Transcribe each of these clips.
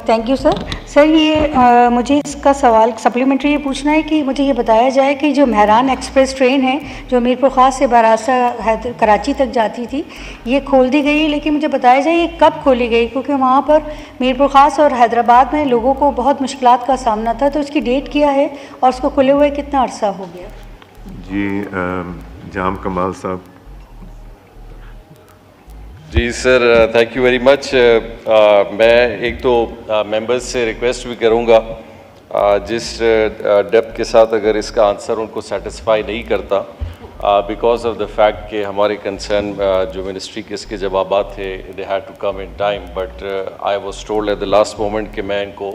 Thank you sir. Sir मुझे इसका सवाल सप्लीमेंट्री ये पूछना है कि मुझे ये बताया जाए कि जो मेहरान एक्सप्रेस ट्रेन है जो मीरपुर ख़ास से बारासा कराची तक जाती थी, ये खोल दी गई, लेकिन मुझे बताया जाए ये कब खोली गई, क्योंकि वहाँ पर मीरपुर ख़ास और हैदराबाद में लोगों को बहुत मुश्किलात का सामना था। तो इसकी डेट क्या है और उसको खुले हुए कितना अरसा हो गया? जी जाम कमाल साहब। जी sir, thank you very much. मैं एक तो मेंबर्स से रिक्वेस्ट भी करूंगा, जिस डेप्थ के साथ अगर इसका आंसर उनको सेटिस्फाई नहीं करता बिकॉज ऑफ द फैक्ट कि हमारे कंसर्न जो मिनिस्ट्री के इसके जवाबात थे they had to come in time, but I was told at the last moment कि मैं इनको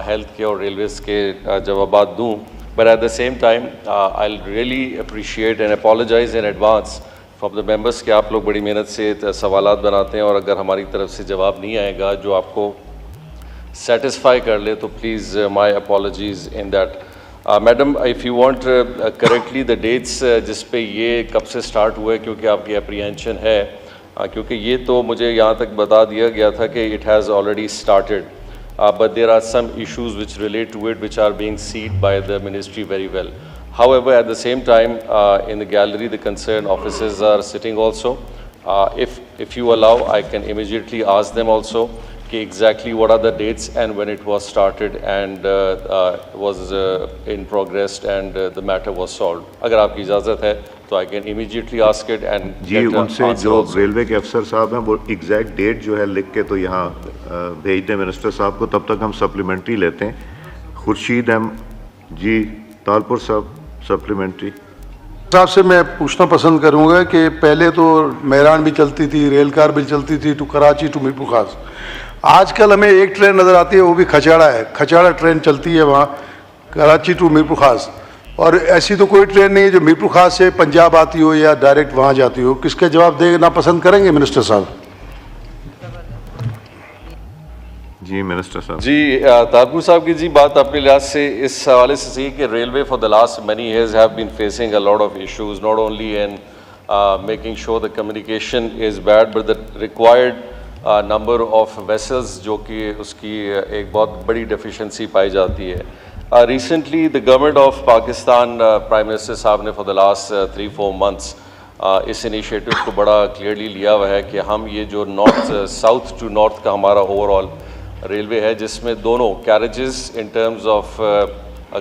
हेल्थ के और रेलवेज़ के जवाबात दूँ, but at the same time I really appreciate and apologize in advance from the members कि आप लोग बड़ी मेहनत से सवालात बनाते हैं और अगर हमारी तरफ से जवाब नहीं आएगा जो आपको सेटिस्फाई कर ले तो please my apologies in that. Madam, if you want correctly the dates जिस पे ये कब से स्टार्ट हुआ है, क्योंकि आपकी अप्रीहेंशन है, क्योंकि ये तो मुझे यहाँ तक बता दिया गया था कि it has already started, but there are some issues which relate to it which are being seen by the ministry very well. However, at the same time, in the gallery, the concerned officers are sitting also. If you allow, I can immediately ask them also exactly what are the dates and when it was started and was in progress and the matter was solved. अगर आपकी इजाज़त है तो I can immediately ask it and जी उनसे जो railway के अफसर साहब हैं वो एग्जैक्ट डेट जो है लिख के तो यहाँ भेज दें मिनिस्टर साहब को, तब तक हम सप्लीमेंट्री लेते हैं। खुर्शीद अहमद जी तालपुर साहब सप्लीमेंट्री। साहब से मैं पूछना पसंद करूंगा कि पहले तो मेहरान भी चलती थी, रेल कार भी चलती थी टू कराची टू मीरपुर खास। आजकल हमें एक ट्रेन नज़र आती है, वो भी खचाड़ा है, खचाड़ा ट्रेन चलती है वहाँ कराची टू मीरपुर खास, और ऐसी तो कोई ट्रेन नहीं है जो मीरपुर खास से पंजाब आती हो या डायरेक्ट वहाँ जाती हो। किसके जवाब देना पसंद करेंगे मिनिस्टर साहब? जी मिनिस्टर साहब। जी तारपुर साहब की जी बात अपने लिहाज से इस हवाले से सही कि railway for the last many years have been facing a lot of issues, not only in making sure the communication is bad but the required number of vessels जो कि उसकी एक बहुत बड़ी deficiency पाई जाती है। Recently the government of Pakistan Prime Minister साहब ने for the last 3-4 months इस इनिशिएटिव को बड़ा क्लियरली लिया हुआ है कि हम ये जो नॉर्थ साउथ टू नॉर्थ का हमारा ओवरऑल रेलवे है जिसमें दोनों carriages in terms of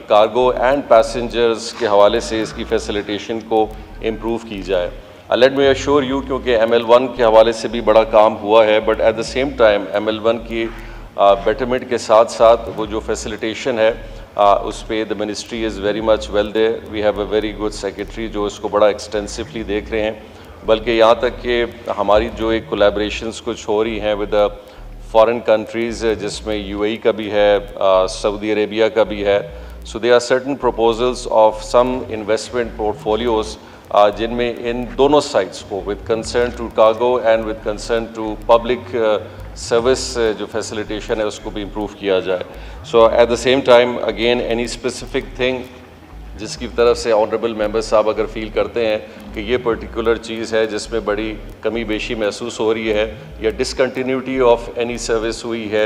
cargo and passengers के हवाले से इसकी फैसिलिटेशन को इम्प्रूव की जाए। लेट मी अश्योर यू, क्योंकि ML1 के हवाले से भी बड़ा काम हुआ है, but at the same time ML1 की बेटरमेंट के साथ साथ वो जो फैसिलिटेशन है उस पर the ministry is very much well there. We have a very good secretary जो इसको बड़ा एक्सटेंसिवली देख रहे हैं, बल्कि यहाँ तक कि हमारी जो एक कोलैबोरेशंस कुछ हो रही हैं विद फॉरेन कंट्रीज़ जिसमें UAE का भी है, सऊदी अरेबिया का भी है। So they are certain proposals of some investment portfolios जिनमें इन दोनों साइट्स को with concern to cargo and with concern to public service जो फैसिलिटेशन है उसको भी इम्प्रूव किया जाए। So at the same time again any specific thing जिसकी तरफ से ऑनरेबल मेंबर साहब अगर फील करते हैं कि ये पर्टिकुलर चीज़ है जिसमें बड़ी कमी बेशी महसूस हो रही है या डिसकंटिन्यूटी ऑफ एनी सर्विस हुई है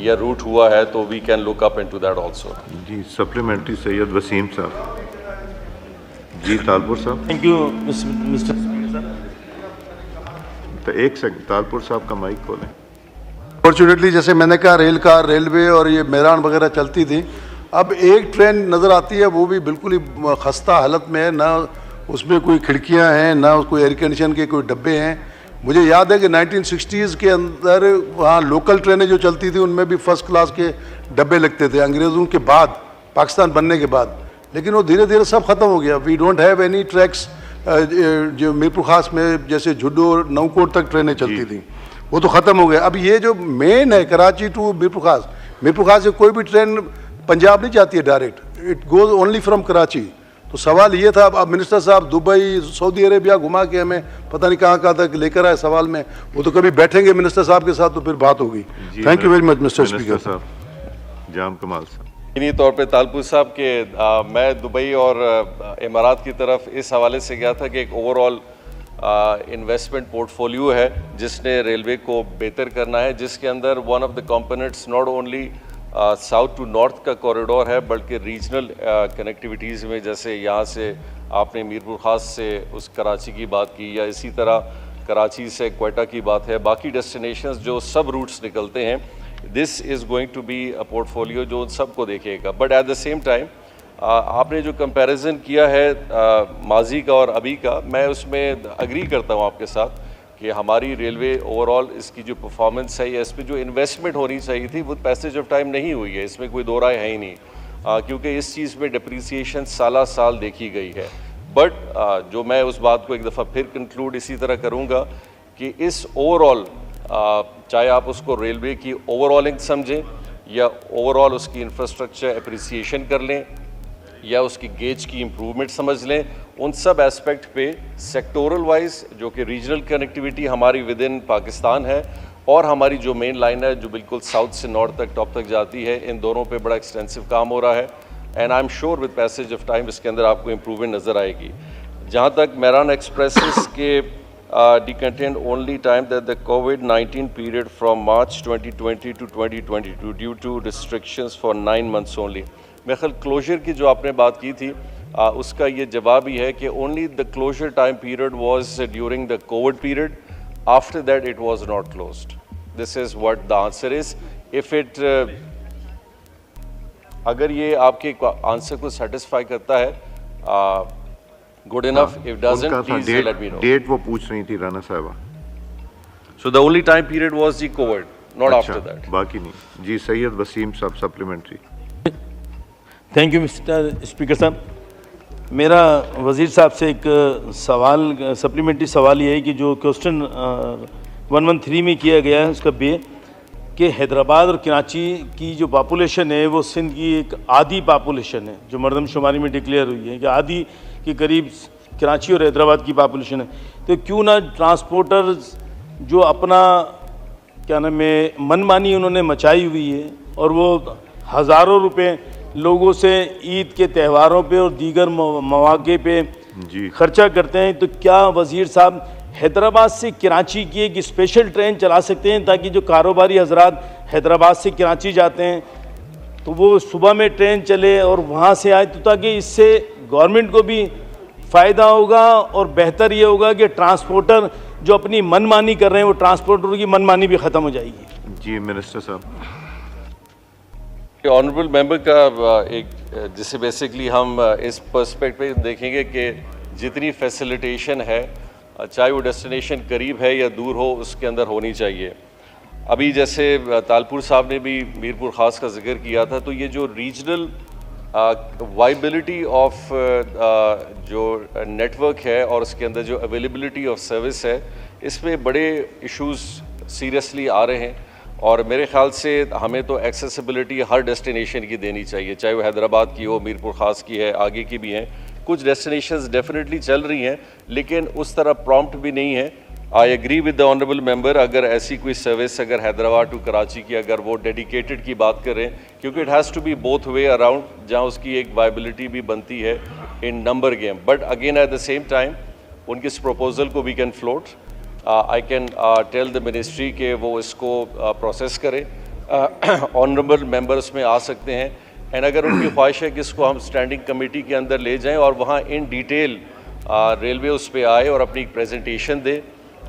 या रूट हुआ है, तो we can look up into that also. जी सप्लीमेंट्री सैयद वसीम साहब। जी Talpur sahab. Thank you mister. तो एक सेकंड तालपुर साहब का माइक खोलें। फॉर्चुनेटली जैसे मैंने कहा रेल कार, रेलवे और ये मेहरान वगैरह चलती थी, अब एक ट्रेन नज़र आती है वो भी बिल्कुल ही खस्ता हालत में है, ना उसमें कोई खिड़कियां हैं ना कोई एयर कंडीशन के कोई डब्बे हैं। मुझे याद है कि 1960s के अंदर वहाँ लोकल ट्रेनें जो चलती थी उनमें भी फर्स्ट क्लास के डब्बे लगते थे अंग्रेज़ों के बाद, पाकिस्तान बनने के बाद, लेकिन वो धीरे धीरे सब ख़त्म हो गया। We don't have any tracks जो मीरपुर खास में जैसे झुड्डू और नौकोट तक ट्रेनें चलती थी वो तो ख़त्म हो गया। अब ये जो मेन है कराची टू मीरपुर खास से कोई भी ट्रेन पंजाब नहीं जाती है direct, it goes only from Karachi. तो सवाल ये था, अब मिनिस्टर साहब दुबई सऊदी अरेबिया घुमा के हमें पता नहीं कहाँ कहाँ तक लेकर आए सवाल में, वो तो कभी बैठेंगे मिनिस्टर साहब के साथ तो फिर बात होगी। Thank you very much mister speaker साहब। जाम कमाल साहब। इन्हीं तौर पे तालपुर साहब के मैं दुबई और इमारात की तरफ इस हवाले से गया था कि एक ओवरऑल इन्वेस्टमेंट पोर्टफोलियो है जिसने रेलवे को बेहतर करना है, जिसके अंदर one of the components not only south to north का कॉरिडोर है बल्कि रीजनल कनेक्टिविटीज़ में, जैसे यहाँ से आपने मीरपुर ख़ास से उस कराची की बात की, या इसी तरह कराची से क्वेटा की बात है, बाकी डेस्टिनेशंस जो सब रूट्स निकलते हैं, this is going to be a portfolio जो उन सबको देखेगा। But at the same time आपने जो कंपैरिजन किया है माजी का और अभी का, मैं उसमें एग्री करता हूँ आपके साथ कि हमारी रेलवे ओवरऑल इसकी जो परफॉर्मेंस है या इस पर जो इन्वेस्टमेंट होनी चाहिए थी वो पैसेज ऑफ टाइम नहीं हुई है, इसमें कोई दो राय है ही नहीं, क्योंकि इस चीज़ में डिप्रिसिएशन साला साल देखी गई है। बट जो मैं उस बात को एक दफ़ा फिर कंक्लूड इसी तरह करूँगा कि इस ओवरऑल चाहे आप उसको रेलवे की ओवरऑलिंग समझें या ओवरऑल उसकी इंफ्रास्ट्रक्चर एप्रिसिएशन कर लें या उसकी गेज की इम्प्रूवमेंट समझ लें, उन सब एस्पेक्ट पे सेक्टोरल वाइज जो कि रीजनल कनेक्टिविटी हमारी विद इन पाकिस्तान है और हमारी जो मेन लाइन है जो बिल्कुल साउथ से नॉर्थ तक टॉप तक जाती है, इन दोनों पे बड़ा एक्सटेंसिव काम हो रहा है and I am sure with passage of time इसके अंदर आपको इम्प्रूवमेंट नज़र आएगी। जहाँ तक मेरान एक्सप्रेसेस के decontained only time that the COVID-19 period from March 2020 to 2022 due to restrictions for 9 months only। मेरे ख्याल क्लोजर की जो आपने बात की थी उसका ये जवाब ही है कि only the closure time period was during the COVID period, after that it was not closed। This is what the answer is। If it अगर ये आपके आंसर को सेटिस्फाई करता है good enough, if doesn't please let me know। Date वो पूछ रही थी राना साहबा। So the only time period was the COVID, not after that। बाकी नहीं। जी सैयद वसीम साहब supplementary. Thank you mister speaker साहब। मेरा वज़ीर साहब से एक सवाल सप्लीमेंट्री सवाल ये है कि जो क्वेश्चन 113 में किया गया है उसका बे कि हैदराबाद और कराची की जो पॉपुलेशन है वो सिंध की एक आधी पॉपुलेशन है जो मरदमशुमारी में डिक्लेयर हुई है कि आधी के करीब कराची और हैदराबाद की पॉपुलेशन है, तो क्यों ना ट्रांसपोर्टर्स जो अपना क्या नाम है मनमानी उन्होंने मचाई हुई है और वो हज़ारों रुपए लोगों से ईद के त्योहारों पे और दीगर मौके पे खर्चा करते हैं, तो क्या वज़ीर साहब हैदराबाद से कराची की एक स्पेशल ट्रेन चला सकते हैं ताकि जो कारोबारी हजरात हैदराबाद से कराची जाते हैं तो वो सुबह में ट्रेन चले और वहाँ से आए, तो ताकि इससे गवर्नमेंट को भी फ़ायदा होगा और बेहतर ये होगा कि ट्रांसपोर्टर जो अपनी मनमानी कर रहे हैं वो ट्रांसपोर्टर की मनमानी भी ख़त्म हो जाएगी। जी मिनिस्टर साहब। ऑनरेबल मेंबर का एक जिसे बेसिकली हम इस पर्सपेक्टिव पे देखेंगे कि जितनी फैसिलिटेशन है चाहे वो डेस्टिनेशन करीब है या दूर हो उसके अंदर होनी चाहिए। अभी जैसे तालपुर साहब ने भी मीरपुर ख़ास का जिक्र किया था, तो ये जो रीजनल वाइबिलिटी ऑफ जो नेटवर्क है और उसके अंदर जो अवेलेबिलिटी ऑफ सर्विस है इसमें बड़े इश्यूज़ सीरियसली आ रहे हैं और मेरे ख़्याल से हमें तो एक्सेसिबिलिटी हर डेस्टिनेशन की देनी चाहिए, चाहे वो हैदराबाद की हो, मीरपुर ख़ास की है, आगे की भी हैं। कुछ डेस्टिनेशंस डेफिनेटली चल रही हैं लेकिन उस तरह प्रॉम्प्ट भी नहीं है। I agree with the honourable member, अगर ऐसी कोई सर्विस अगर हैदराबाद टू कराची की अगर वो डेडिकेटेड की बात करें, क्योंकि it has to be both way around, जहाँ उसकी एक वाइबिलिटी भी बनती है in number game. But again at the same time उनके इस प्रपोजल को we can float, I can tell the ministry के वो इसको प्रोसेस करे, ऑनरेबल मेंबर उसमें आ सकते हैं एंड अगर उनकी ख्वाहिश है कि इसको हम स्टैंडिंग कमेटी के अंदर ले जाएं और वहाँ इन डिटेल रेलवे उस पर आए और अपनी प्रेजेंटेशन दे,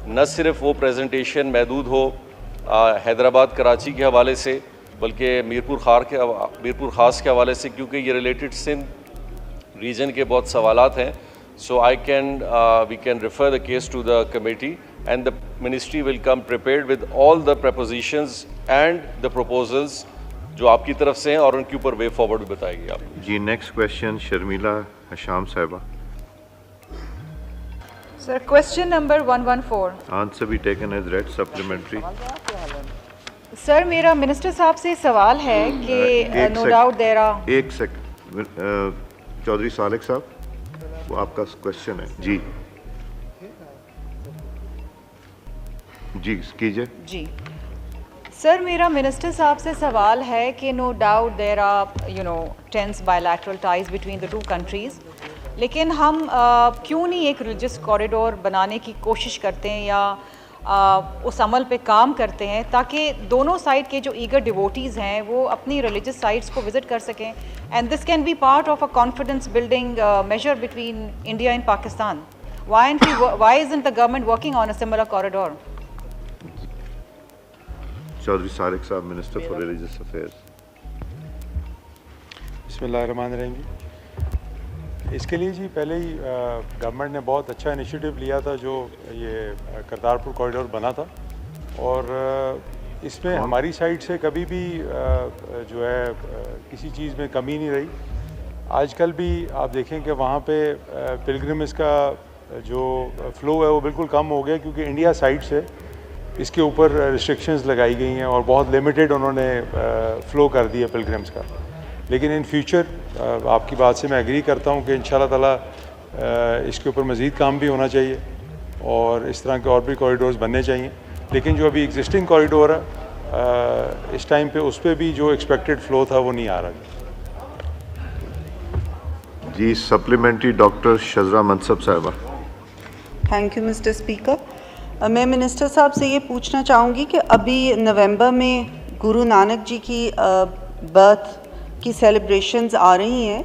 न सिर्फ वो प्रेजेंटेशन महदूद हो हैदराबाद कराची के हवाले से बल्कि मीरपुर ख़ास के हवाले से, क्योंकि ये रिलेटेड सिंध रीजन के बहुत सवालात हैं। So we can refer the case to the committee and the ministry will come prepared with all the propositions and the proposals जो आपकी तरफ से हैं और उनके ऊपर वे फॉरवर्ड भी बताएगी आप। जी next question Sharmila Hasham sahiba. Sir question number 114। Answer भी taken as read supplementary. Sir मेरा मिनिस्टर साहब से सवाल है कि नो डाउट देयर आर एक सेकंड चौधरी सालिक साहब वो आपका क्वेश्चन है। जी जी कीजिए। जी सर मेरा मिनिस्टर साहब से सवाल है कि no doubt there are tense bilateral ties between the two countries, लेकिन हम क्यों नहीं एक रिलीजियस कॉरिडोर बनाने की कोशिश करते हैं या उस अमल पे काम करते हैं ताकि दोनों साइड के जो ईगर डिवोटीज़ हैं वो अपनी रिलीजियस साइट्स को विज़िट कर सकें, and this can be part of a confidence building measure between India and Pakistan. Why isn't the government working on a similar corridor? Chaudhry Sariq साहब, मिनिस्टर फॉर रिलीजियस अफेयर्स. बिस्मिल्लाहिर्रहमानिर्रहीम जी. इसके लिए जी पहले ही गवर्नमेंट ने बहुत अच्छा इनिशिएटिव लिया था जो ये करतारपुर कॉरिडोर बना था, और इसमें हमारी साइड से कभी भी जो है किसी चीज़ में कमी नहीं रही. आजकल भी आप देखें कि वहाँ पे पिलग्रिम्स का जो फ़्लो है वो बिल्कुल कम हो गया, क्योंकि इंडिया साइड से इसके ऊपर रिस्ट्रिक्शंस लगाई गई हैं और बहुत लिमिटेड उन्होंने फ़्लो कर दिया पिलग्रिम्स का. लेकिन इन फ्यूचर आपकी बात से मैं एग्री करता हूँ कि इंशाल्लाह ताला इसके ऊपर मज़ीद काम भी होना चाहिए और इस तरह के और भी कॉरिडोर्स बनने चाहिए. लेकिन जो अभी एग्जिस्टिंग कॉरिडोर है इस टाइम पे उस पर भी जो एक्सपेक्टेड फ़्लो था वो नहीं आ रहा. जी सप्लीमेंट्री डॉक्टर शजरा मनसब साहिबा. Thank you mister speaker. मैं मिनिस्टर साहब से ये पूछना चाहूँगी कि अभी नवंबर में गुरु नानक जी की बर्थ की सेलिब्रेशंस आ रही हैं,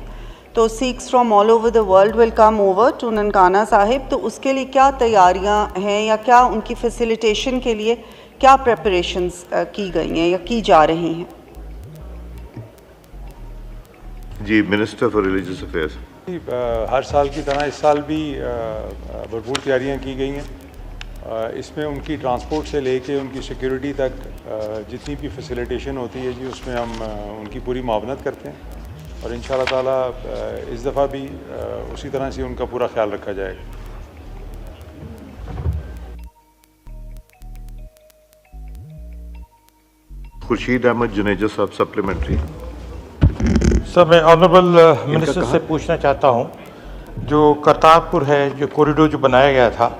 तो Sikhs from all over the world will come over to Nankana Sahib. तो उसके लिए क्या तैयारियां हैं या क्या उनकी फैसिलिटेशन के लिए क्या प्रेपरेशंस की गई हैं या की जा रही हैं? जी मिनिस्टर फॉर रिलीजियस अफेयर्स. हर साल की तरह इस साल भी भरपूर तैयारियां की गई हैं. इसमें उनकी ट्रांसपोर्ट से लेके उनकी सिक्योरिटी तक जितनी भी फैसिलिटेशन होती है जी उसमें हम उनकी पूरी मुआवनत करते हैं, और इंशाल्लाह ताला इस दफ़ा भी उसी तरह से उनका पूरा ख्याल रखा जाएगा. खुर्शीद अहमद जुनेजा साहब, सप्लीमेंट्री. सर मैं ऑनरेबल मिनिस्टर से पूछना चाहता हूँ, जो करतारपुर है जो कॉरिडोर जो बनाया गया था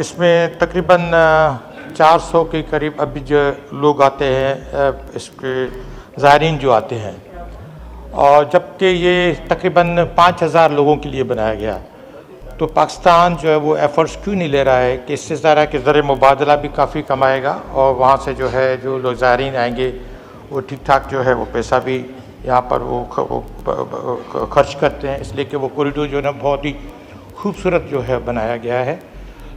इसमें तकरीबन 400 के करीब अभी जो लोग आते हैं इसके ज़ायरीन जो आते हैं, और जबकि ये तकरीबन 5000 लोगों के लिए बनाया गया, तो पाकिस्तान जो है वो एफ़र्ट्स क्यों नहीं ले रहा है कि इससे ज़रा के ज़रिए मुबादला भी काफ़ी कमाएगा और वहाँ से जो है जो लोग ज़ायरीन आएंगे वो ठीक ठाक जो है वो पैसा भी यहाँ पर वो खर्च करते हैं, इसलिए कि वो कॉरिडोर जो है ना बहुत ही खूबसूरत जो है बनाया गया है.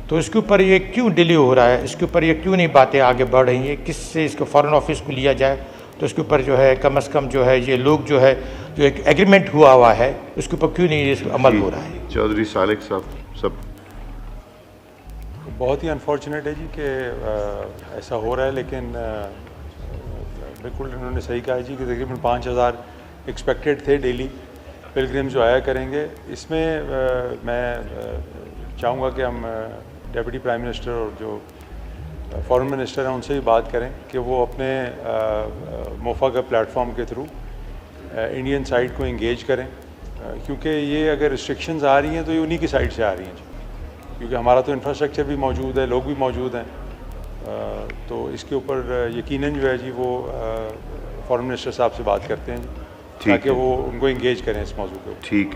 तो इसके ऊपर ये क्यों डिले हो रहा है, इसके ऊपर ये क्यों नहीं बातें आगे बढ़ रही हैं, किससे इसको फॉरेन ऑफिस को लिया जाए, तो इसके ऊपर जो है कम से कम जो है ये लोग जो है जो एक एग्रीमेंट हुआ है उसके ऊपर क्यों नहीं इस अमल हो रहा है. चौधरी सालिक साहब. सब बहुत ही अनफॉर्चुनेट है जी कि ऐसा हो रहा है, लेकिन बिल्कुल इन्होंने सही कहा है जी कि तकरीबन 5000 एक्सपेक्टेड थे डेली पिलग्रिम जो आया करेंगे. इसमें मैं चाहूँगा कि हम डिप्टी प्राइम मिनिस्टर और जो फॉरेन मिनिस्टर हैं उनसे भी बात करें कि वो अपने मोफा का प्लेटफॉर्म के थ्रू इंडियन साइड को इंगेज करें, क्योंकि ये अगर रिस्ट्रिक्शंस आ रही हैं तो ये उन्हीं की साइड से आ रही हैं, क्योंकि हमारा तो इंफ्रास्ट्रक्चर भी मौजूद है, लोग भी मौजूद हैं. तो इसके ऊपर यकीनन जो है जी वो फॉरेन मिनिस्टर साहब से बात करते हैं ताकि वो उनको इंगेज करें इस मौजू के ऊपर. ठीक है.